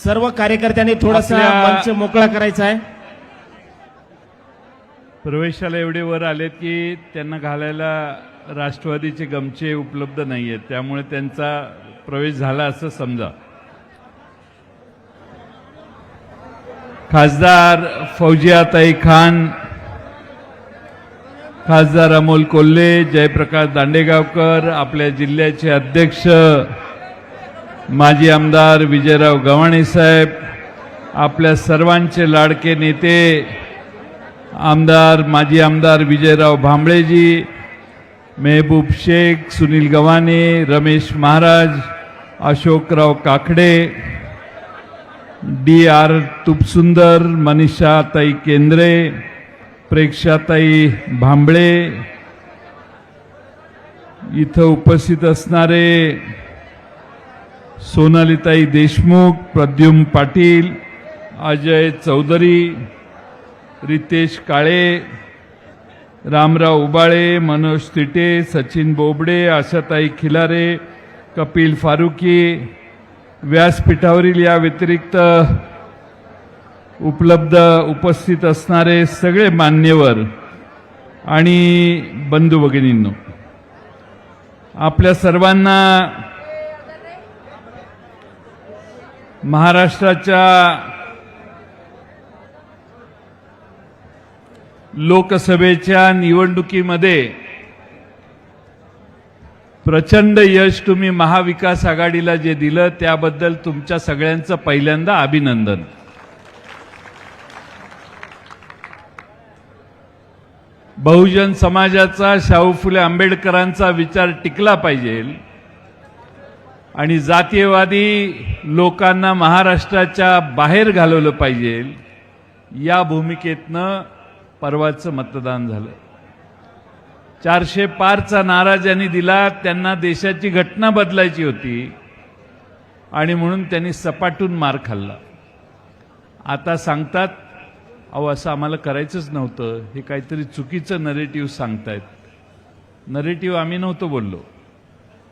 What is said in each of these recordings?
सर्व कार्यकर्त्यांनी थोडासा मंच मोकळा करायचा आहे. प्रवेशाला एवढे वर आलेत की त्यांना घालायला राष्ट्रवादीचे गमचे उपलब्ध नाहीयेत, त्यामुळे त्यांचा प्रवेश झाला असं समजा. खासदार फौजियाताई खान, खासदार अमोल कोल्हे, जयप्रकाश दांडेगावकर, आपल्या जिल्ह्याचे अध्यक्ष माजी आमदार विजयराव गव्हाणे साहेब, आपल्या सर्वांचे लाडके नेते माजी आमदार विजयराव भांबळेजी, मेहबूब शेख, सुनील गव्हाणे, रमेश महाराज, अशोकराव काकडे, DR तुपसुंदर, मनीषाताई केंद्रे, प्रेक्षाताई भांबळे, इथं उपस्थित असणारे सोनालीताई देशमुख, प्रद्युम्न पाटील, अजय चौधरी, रितेश काळे, रामराव उबाळे, मनोज तिटे, सचिन बोबडे, आशाताई खिलारे, कपिल फारुकी, व्यासपीठावरील या व्यतिरिक्त उपस्थित असणारे सगळे मान्यवर आणि बंधू भगिनींनो, आपल्या सर्वांना महाराष्ट्राच्या लोकसभेच्या निवडणुकीमध्ये प्रचंड यश तुम्ही महाविकास आघाडीला जे दिलं त्याबद्दल तुमच्या सगळ्यांचं पहिल्यांदा अभिनंदन. बहुजन समाजाचा, शाहू फुले आंबेडकरांचा विचार टिकला पाहिजे आणि जातीयवादी लोकांना महाराष्ट्राच्या बाहेर घालवलं पाहिजे, या भूमिकेतनं परवाचं मतदान झालं. 400 पारचा नारा ज्यांनी दिला त्यांना देशाची घटना बदलायची होती आणि म्हणून त्यांनी सपाटून मार खाल्ला. आता सांगतात अहो असं आम्हाला करायचंच नव्हतं, हे काहीतरी चुकीचं नरेटिव्ह सांगतायत. नरेटिव्ह आम्ही नव्हतो बोललो,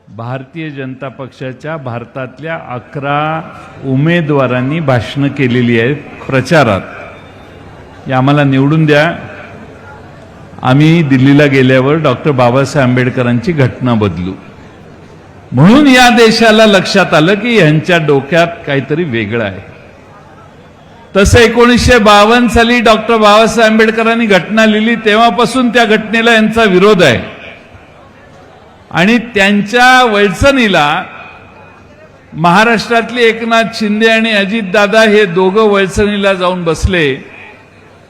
भारतीय जनता पक्षाच्या भारतातल्या 11 उमेदवारांनी भाषणं केलेली आहेत प्रचारात. हे आम्हाला निवडून द्या, आम्ही दिल्लीला गेल्यावर डॉक्टर बाबासाहेब आंबेडकरांची घटना बदलू. म्हणून या देशाला लक्षात आलं की यांच्या डोक्यात काहीतरी वेगळं आहे. तसं 1952 साली डॉक्टर बाबासाहेब आंबेडकरांनी घटना लिहिली, तेव्हापासून त्या घटनेला यांचा विरोध आहे आणि त्यांच्या वळसणीला महाराष्ट्रातले एकनाथ शिंदे आणि अजितदादा हे दोघं वळसणीला जाऊन बसले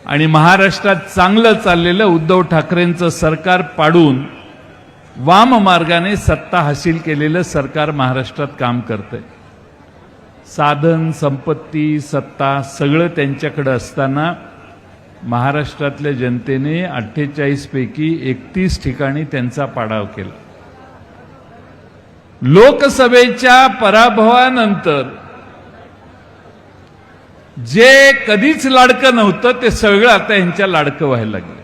आणि महाराष्ट्रात चांगलं चाललेलं उद्धव ठाकरेंचं सरकार पाडून वाम मार्गाने सत्ता हासिल केलेलं सरकार महाराष्ट्रात काम करतंय. साधन, संपत्ती, सत्ता सगळं त्यांच्याकडे असताना महाराष्ट्रातल्या जनतेने 48 पैकी 31 ठिकाणी त्यांचा पाडाव केला. लोकसभेच्या पराभवानंतर जे कधीच लाडकं नव्हतं ते सगळं आता यांच्या लाडकं व्हायला लागलं.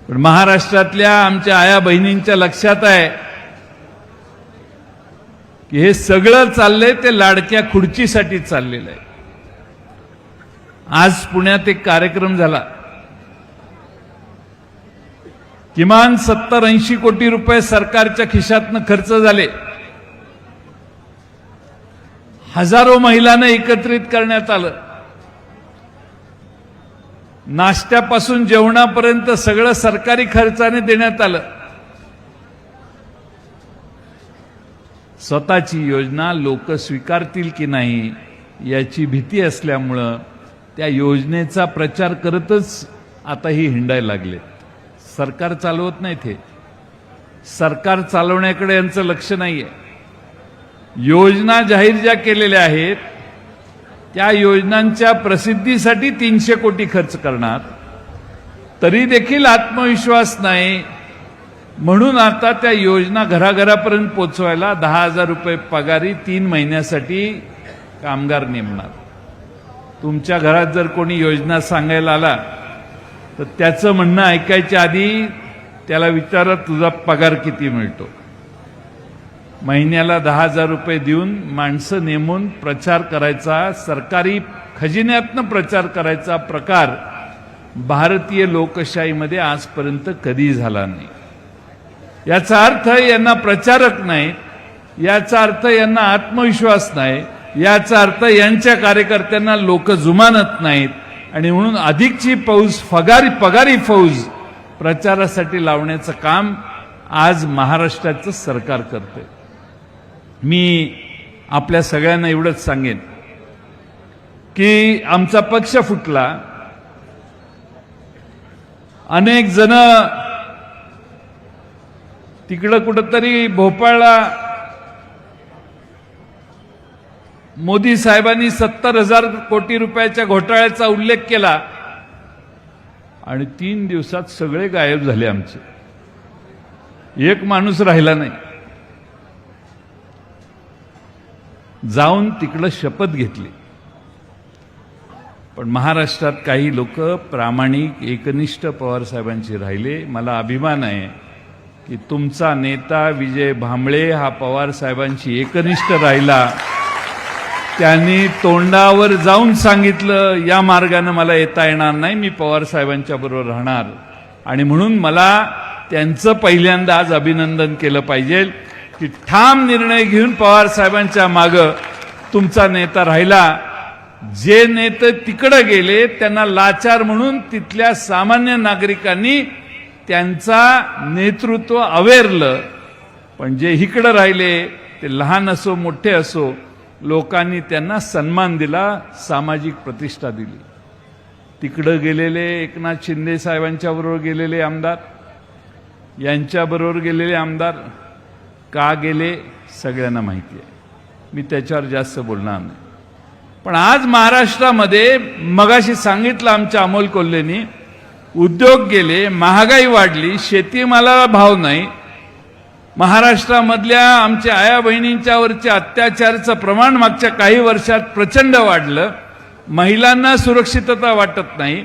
पण महाराष्ट्रातल्या आमच्या आया बहिणींच्या लक्षात आहे की हे सगळं चाललंय ते लाडक्या खुर्चीसाठी चाललेलं आहे. आज पुण्यात एक कार्यक्रम झाला, किमान 70-80 कोटी रुपये सरकारच्या खिशातनं खर्च झाले. हजारो महिलांना एकत्रित करण्यात आलं. नाश्त्यापासून जेवणापर्यंत सगळं सरकारी खर्चाने देण्यात आलं. स्वतःची योजना लोक स्वीकारतील की नाही याची भीती असल्यामुळं त्या योजनेचा प्रचार करतच आताही हिंडायला लागले. सरकार चालवत नाही, ते सरकार चालवण्याकडे यांचं लक्ष नाहीये. योजना जाहीर ज्या केलेल्या आहेत त्या योजनांच्या प्रसिद्धीसाठी 300 कोटी खर्च करणार, तरी देखील आत्मविश्वास नाही. म्हणून आता त्या योजना घराघरापर्यंत पोचवायला 10,000 रुपये पगारी 3 महिन्यासाठी कामगार नेमणार. तुमच्या घरात जर कोणी योजना सांगायला आला तर त्याचं म्हणणं ऐकायच्या आधी त्याला विचारा तुझा पगार किती मिळतो. महिन्याला 10,000 रुपये देऊन माणसं नेमून प्रचार करायचा, सरकारी खजिन्यातनं प्रचार करायचा प्रकार भारतीय लोकशाहीमध्ये आजपर्यंत कधी झाला नाही. याचा अर्थ यांना प्रचारक नाहीत, याचा अर्थ यांना आत्मविश्वास नाही, याचा अर्थ यांच्या कार्यकर्त्यांना लोक जुमानत नाहीत आणि म्हणून अधिकची फौज, पगारी फौज प्रचारासाठी लावण्याचं काम आज महाराष्ट्राचं सरकार करते. मी आपल्या सगळ्यांना एवढंच सांगेन की आमचा पक्ष फुटला, अनेक जण तिकडं कुठंतरी भोपाळला मोदी साहेबांनी 70,000 कोटी रुपयाच्या घोटाळ्याचा उल्लेख केला आणि 3 दिवसात सगळे गायब झाले आमचे. एक माणूस राहिला नाही. जाऊन तिकडं शपथ घेतली. पण महाराष्ट्रात काही लोक प्रामाणिक एकनिष्ठ पवार साहेबांचे राहिले. मला अभिमान आहे की तुमचा नेता विजय भांबळे हा पवार साहेबांची एकनिष्ठ राहिला. त्यांनी तोंडावर जाऊन सांगितलं या मार्गाने मला येता येणार नाही, मी पवार साहेबांच्या बरोबर राहणार. आणि म्हणून मला त्यांचं पहिल्यांदा आज अभिनंदन केलं पाहिजे की ठाम निर्णय घेऊन पवार साहेबांच्या मागं तुमचा नेता राहिला. जे नेते तिकडे गेले त्यांना लाचार म्हणून तिथल्या सामान्य नागरिकांनी त्यांचा नेतृत्व अवेरलं, पण जे इकडे राहिले ते लहान असो मोठे असो लोकांनी त्यांना सन्मान दिला, सामाजिक प्रतिष्ठा दिली. तिकडे गेलेले एकनाथ शिंदे साहेबांच्या बरोबर गेलेले आमदार, यांच्याबरोबर गेलेले आमदार का गेले सगळ्यांना माहिती आहे. मी त्याच्यावर जास्त बोलणार नाही. पण आज महाराष्ट्रामध्ये मगाशी सांगितलं आमच्या अमोल कोल्हेनी, उद्योग गेले, महागाई वाढली, शेतीमालाला भाव नाही, महाराष्ट्रामधल्या आमच्या आया बहिणींच्यावरचे अत्याचाराचं प्रमाण मागच्या काही वर्षात प्रचंड वाढलं, महिलांना सुरक्षितता वाटत नाही.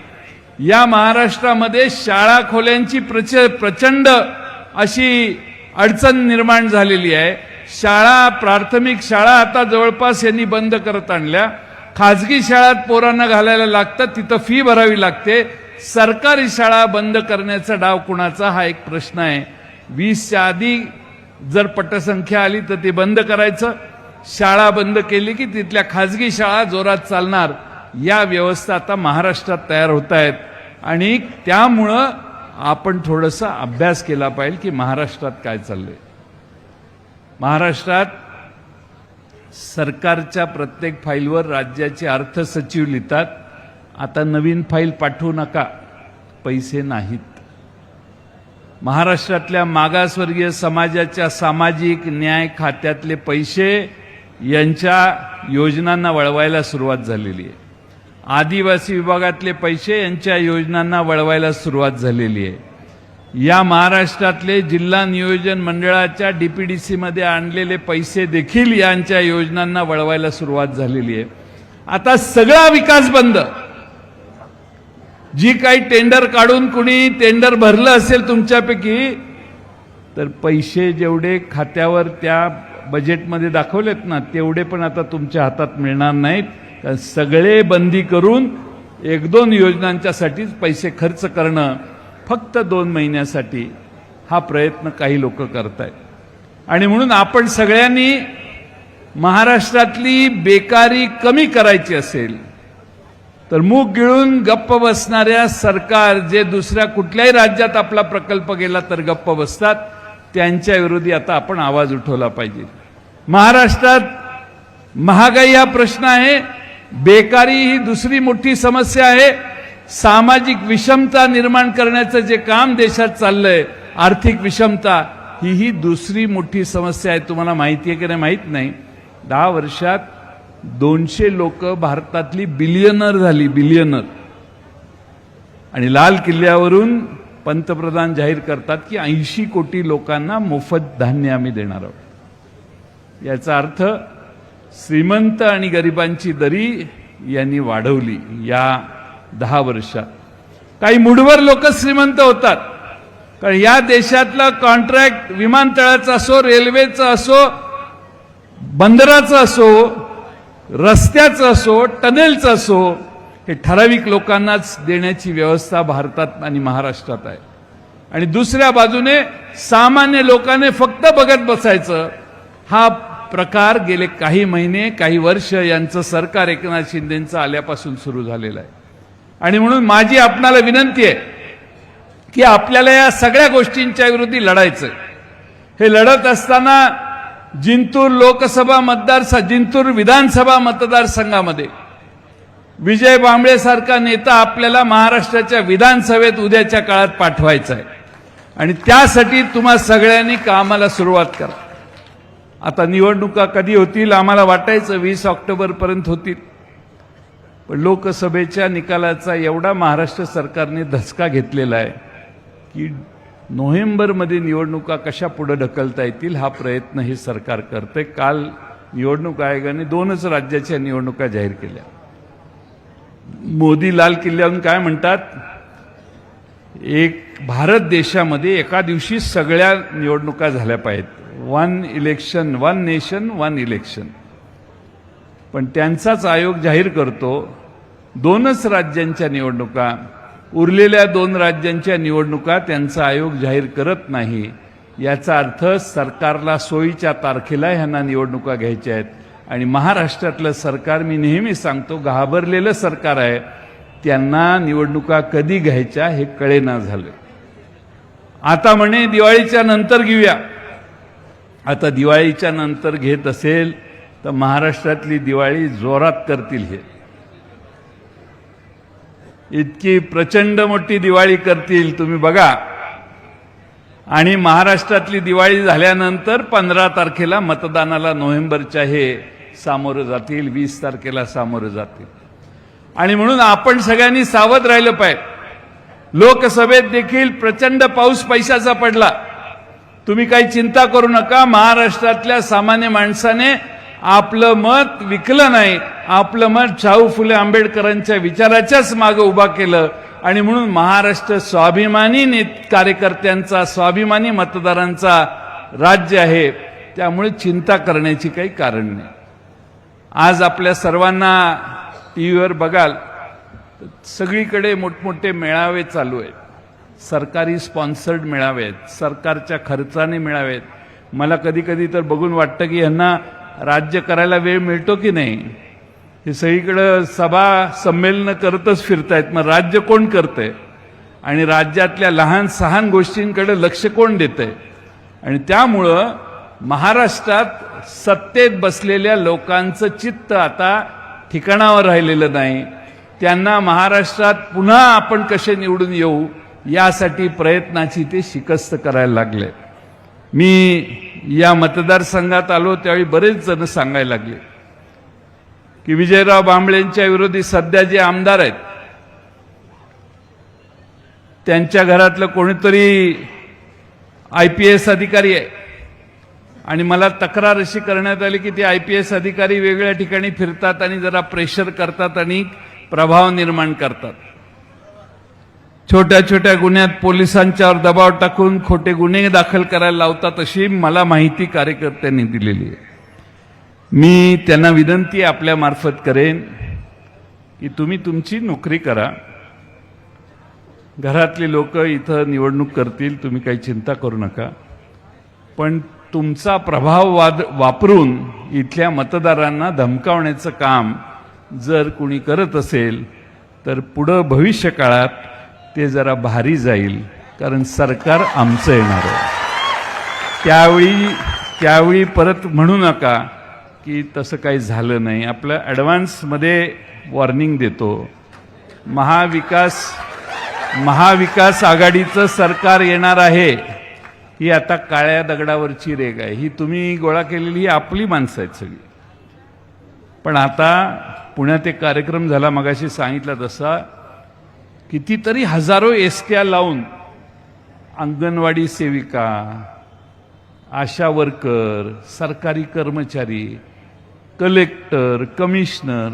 या महाराष्ट्रामध्ये शाळा खोल्यांची प्रचंड अशी अडचण निर्माण झालेली आहे. शाळा, प्राथमिक शाळा आता जवळपास यांनी बंद करत आणल्या. खाजगी शाळात पोरांना घालायला लागतं, तिथं फी भरावी लागते. सरकारी शाळा बंद करण्याचा डाव कुणाचा हा एक प्रश्न आहे. 20च्या आधी जर पटसंख्या आली तर ते बंद करायचं, शाळा बंद केली की तिथल्या खाजगी शाळा जोरात चालणार. या व्यवस्था आता महाराष्ट्रात तयार होत आहेत आणि त्यामुळं आपण थोडासा अभ्यास केला पाहिजे की महाराष्ट्रात काय चाललंय. महाराष्ट्रात सरकारच्या प्रत्येक फाईलवर राज्याचे अर्थ सचिव लिहितात, आता नवीन फाईल पाठवू नका, पैसे नाहीत. महाराष्ट्रातल्या मागासवर्गीय समाजाच्या सामाजिक न्याय खात्यातले पैसे यांच्या योजनांना वळवायला सुरुवात झालेली आहे. आदिवासी विभागातले पैसे यांच्या योजनांना वळवायला सुरुवात झालेली आहे. या महाराष्ट्रातले जिल्हा नियोजन मंडळाच्या डीपीडीसी मध्ये आणलेले पैसे देखील यांच्या योजनांना वळवायला सुरुवात झालेली आहे. आता सगळा विकास बंद. जी काही टेंडर काढून कुणी टेंडर भरलं असेल तुमच्यापैकी, तर पैसे जेवढे खात्यावर त्या बजेटमध्ये दाखवलेत ना तेवढे पण आता तुमच्या हातात मिळणार नाहीत. सगळे बंदी करून 1-2 योजनांच्यासाठीच पैसे खर्च करणं फक्त 2 महिन्यासाठी हा प्रयत्न काही लोक करतायत. आणि म्हणून आपण सगळ्यांनी महाराष्ट्रातली बेकारी कमी करायची असेल तर मूग गिळून गप्प बसणाऱ्या सरकार, जे दुसऱ्या कुठल्याही राज्यात आपला प्रकल्प गेला तर गप्प बसतात, त्यांच्या विरोधी आता आपण आवाज उठवला पाहिजे. महाराष्ट्रात महागाई हा प्रश्न आहे, बेकारी ही दुसरी मोठी समस्या आहे, सामाजिक विषमता निर्माण करण्याचं जे काम देशात चाललंय, आर्थिक विषमता ही दुसरी मोठी समस्या आहे. तुम्हाला माहिती आहे की नाही माहित नाही, 10 वर्षात 200 लोक भारतातली बिलियनर झाली, बिलियनर. आणि लाल किल्ल्यावरून पंतप्रधान जाहीर करतात की 80 कोटी लोकांना मोफत धान्य आम्ही देणार आहोत. याचा अर्थ श्रीमंत आणि गरिबांची दरी यांनी वाढवली या 10 वर्षात. काही मुठभर लोक श्रीमंत होतात, कारण या देशातला कॉन्ट्रॅक्ट विमानतळाचा असो, रेल्वेचा असो, बंदराचं असो, रस्त्याचं असो, टनेलचं असो, हे ठराविक लोकांनाच देण्याची व्यवस्था भारतात आणि महाराष्ट्रात आहे. आणि दुसऱ्या बाजूने सामान्य लोकांनी फक्त बघत बसायचं, हा प्रकार गेले काही महिने, काही वर्ष यांचं सरकार एकनाथ शिंदेंचं आल्यापासून सुरू झालेलं आहे. आणि म्हणून माझी आपणाला विनंती आहे की आपल्याला या सगळ्या गोष्टींच्या विरोधी लढायचं. हे लढत असताना जिंतूर लोकसभा जिंतूर विधानसभा मतदारसंघामध्ये विजय भांबळे सारखा नेता आपल्याला महाराष्ट्राच्या विधानसभेत उद्याच्या काळात पाठवायचा आहे. आणि त्यासाठी तुम्हा सगळ्यांनी कामाला सुरुवात करा. आता निवडणुका कधी होतील आम्हाला वाटायचं 20 ऑक्टोबरपर्यंत होतील, पण लोकसभेच्या निकालाचा एवढा महाराष्ट्र सरकारने धसका घेतलेला आहे की नोव्हेंबरमध्ये निवडणुका कशा पुढे ढकलता येतील हा प्रयत्न हे सरकार करते. काल निवडणूक आयोगाने 2च राज्याच्या निवडणुका जाहीर केल्या. मोदी लाल किल्ल्यावरून काय म्हणतात, एक भारत देशामध्ये एका दिवशी सगळ्या निवडणुका झाल्या पाहिजेत, 1 इलेक्शन 1 नेशन 1 इलेक्शन. पण त्यांचाच आयोग जाहीर करतो 2च राज्यांच्या निवडणुका, उरलेल्या 2 राज्यांच्या निवडणुका त्यांचा आयोग जाहीर करत नाही. याचा अर्थ सरकारला सोयीच्या तारखेला ह्यांना निवडणुका घ्यायच्या आहेत. आणि महाराष्ट्रातलं सरकार, मी नेहमी सांगतो, घाबरलेलं सरकार आहे. त्यांना निवडणुका कधी घ्यायच्या हे कळेना झालं. आता म्हणे दिवाळीच्या नंतर घेऊया. आता दिवाळीच्या नंतर घेत असेल तर महाराष्ट्रातली दिवाळी जोरात करतील. हे इतकी प्रचंड मोठी दिवाळी करतील तुम्ही बघा. आणि महाराष्ट्रातली दिवाळी झाल्यानंतर 15 तारखेला मतदानाला नोव्हेंबरच्या हे सामोरं जातील, 20 तारखेला सामोरं जातील. आणि म्हणून आपण सगळ्यांनी सावध राहिलं पाहिजे. लोकसभेत देखील प्रचंड पाऊस पैशाचा पडला. तुम्ही काही चिंता करू नका. महाराष्ट्रातल्या सामान्य माणसाने आपलं मत विकलं नाही, आपलं मत शाहू फुले आंबेडकरांच्या विचाराच्याच मागे उभा केलं. आणि म्हणून महाराष्ट्र स्वाभिमानी कार्यकर्त्यांचा, स्वाभिमानी मतदारांचा राज्य आहे. त्यामुळे चिंता करण्याची काही कारण नाही. आज आपल्या सर्वांना टीव्हीवर बघाल सगळीकडे मोठमोठे मेळावे चालू आहेत. सरकारी स्पॉन्सर्ड मेळावे आहेत, सरकारच्या खर्चाने मेळावे आहेत. मला कधी कधी तर बघून वाटतं की यांना राज्य करायला वेळ मिळतो की नाही. हे सगळीकडे सभा संमेलनं करतच फिरतायत. मग राज्य कोण करतंय आणि राज्यातल्या लहान सहान गोष्टींकडे लक्ष कोण देतंय. आणि त्यामुळं महाराष्ट्रात सत्तेत बसलेल्या लोकांचं चित्त आता ठिकाणावर राहिलेलं नाही. त्यांना महाराष्ट्रात पुन्हा आपण कसे निवडून येऊ यासाठी प्रयत्नाची ते शिकस्त करायला लागले. मी या मतदारसंघात आलो त्यावेळी बरेच जण सांगायला लागले की विजयराव भांबळेंच्या विरोधी सध्या जे आमदार आहेत त्यांच्या घरातलं कोणीतरी IPS अधिकारी आहे. आणि मला तक्रार अशी करण्यात आली की ते IPS अधिकारी वेगळ्या ठिकाणी फिरतात आणि जरा प्रेशर करतात आणि प्रभाव निर्माण करतात. छोट्या छोट्या गुन्ह्यात पोलिसांच्यावर दबाव टाकून खोटे गुन्हे दाखल करायला लावतात अशी मला माहिती कार्यकर्त्यांनी दिलेली आहे. मी त्यांना विनंती आपल्या मार्फत करेन की तुम्ही तुमची नोकरी करा. घरातली लोक इथं निवडणूक करतील, तुम्ही काही चिंता करू नका. पण तुमचा प्रभाव वापरून इथल्या मतदारांना धमकावण्याचं काम जर कुणी करत असेल तर पुढं भविष्य काळात ते जरा भारी जाईल. कारण सरकार आमचं येणार आहे. त्यावेळी परत म्हणू नका की तसं काही झालं नाही. आपलं ॲडव्हान्समध्ये वॉर्निंग देतो. महाविकास आघाडीचं सरकार येणार आहे ही आता काळ्या दगडावरची रेग आहे. ही तुम्ही गोळा केलेली ही आपली माणसं आहेत सगळी. पण आता पुण्यात एक कार्यक्रम झाला, मगाशी सांगितलं तसा, कितीतरी हजारो एसट्या लावून अंगणवाडी सेविका, आशा वर्कर, सरकारी कर्मचारी, कलेक्टर, कमिशनर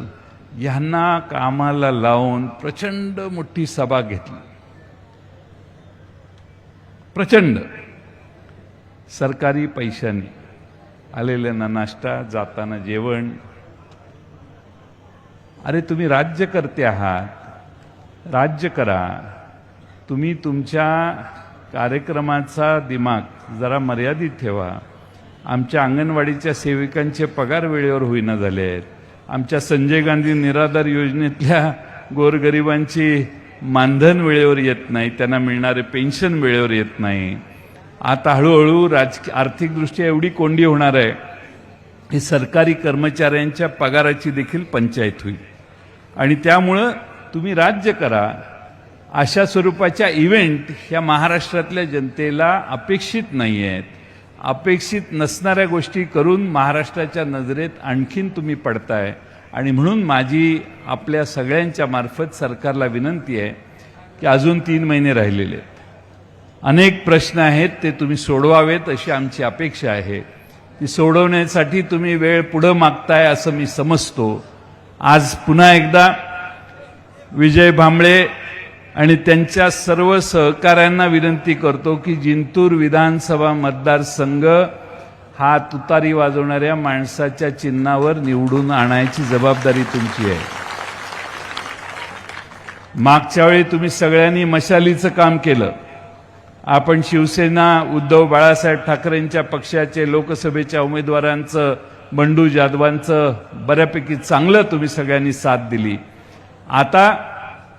यांना कामाला लावून प्रचंड मोठी सभा घेतली. प्रचंड सरकारी पैशाने. आलेल्यांना नाश्ता, जाताना जेवण. अरे तुम्ही राज्यकर्ते आहात, राज्य करा. तुम्ही तुमच्या कार्यक्रमाचा दिमाग जरा मर्यादित ठेवा. आमच्या अंगणवाडीच्या सेविकांचे पगार वेळेवर होईना झाले आहेत. आमच्या संजय गांधी निराधार योजनेतल्या गोरगरिबांची मानधन वेळेवर येत नाही, त्यांना मिळणारे पेन्शन वेळेवर येत नाही. आता हळूहळू आर्थिकदृष्ट्या एवढी कोंडी होणार आहे की सरकारी कर्मचाऱ्यांच्या पगाराची देखील पंचायत होईल. आणि त्यामुळं तुम्ही राज्य करा. अशा स्वरूपाच्या इव्हेंट ह्या महाराष्ट्रातल्या जनतेला अपेक्षित नाही आहेत. अपेक्षित नसणाऱ्या गोष्टी करून महाराष्ट्राच्या नजरेत आणखीन तुम्ही पडताय. आणि म्हणून माझी आपल्या सगळ्यांच्या मार्फत सरकारला विनंती आहे की अजून 3 महिने राहिलेले आहेत. अनेक प्रश्न आहेत, ते तुम्ही सोडवावेत अशी आमची अपेक्षा आहे. ती सोडवण्यासाठी तुम्ही वेळ पुढं मागताय असं मी समजतो. आज पुन्हा एकदा विजय भांबळे आणि त्यांच्या सर्व सहकाऱ्यांना विनंती करतो की जिंतूर विधानसभा मतदारसंघ हा तुतारी वाजवणाऱ्या माणसाच्या चिन्हावर निवडून आणायची जबाबदारी तुमची आहे. मागच्या वेळी तुम्ही सगळ्यांनी मशालीचं काम केलं. आपण शिवसेना उद्धव बाळासाहेब ठाकरेंच्या पक्षाचे लोकसभेच्या उमेदवारांचं, बंडू जाधवांचं बऱ्यापैकी चांगलं तुम्ही सगळ्यांनी साथ दिली. आता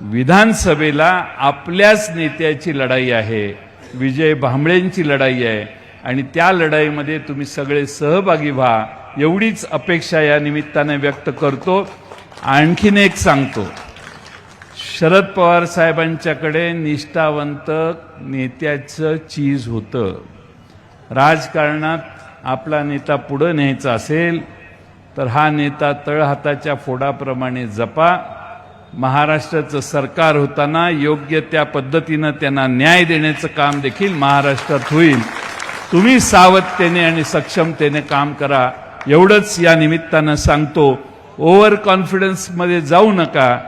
विधानसभेला आपल्याच नेत्याची लढाई आहे, विजय भांबळेंची लढाई आहे. आणि त्या लढाईमध्ये तुम्ही सगळे सहभागी व्हा एवढीच अपेक्षा या निमित्ताने व्यक्त करतो. आणखीन एक सांगतो, शरद पवार साहेबांच्याकडे निष्ठावंत नेत्याचं चीज होतं. राजकारणात आपला नेता पुढे न्यायचा असेल तर हा नेता तळहाताच्या फोडाप्रमाणे जपा. महाराष्ट्राचं सरकार होताना योग्य त्या पद्धतीनं त्यांना न्याय देण्याचं काम देखील महाराष्ट्रात होईल. तुम्ही सावधतेने आणि सक्षमतेने काम करा एवढंच या निमित्तानं सांगतो. ओव्हर कॉन्फिडन्समध्ये जाऊ नका,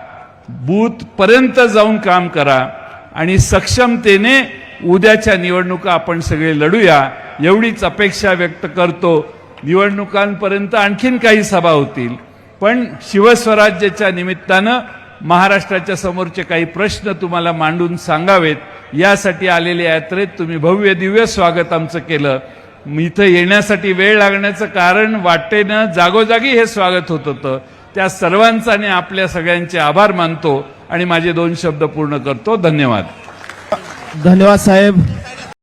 बूथपर्यंत जाऊन काम करा आणि सक्षमतेने उद्याच्या निवडणुका आपण सगळे लढूया एवढीच अपेक्षा व्यक्त करतो. निवडणुकांपर्यंत आणखीन काही सभा होतील, पण शिवस्वराज्याच्या निमित्तानं महाराष्ट्राच्या समोरचे काही प्रश्न तुम्हाला मांडून सांगावेत यासाठी आलेल्या यात्रेत तुम्ही भव्य दिव्य स्वागत आमचं केलं. इथं येण्यासाठी वेळ लागण्याचं कारण वाटेनं जागोजागी हे स्वागत होत होतं. त्या सर्वांचा आणि आपल्या सगळ्यांचे आभार मानतो आणि माझे 2 शब्द पूर्ण करतो. धन्यवाद. धन्यवाद साहेब.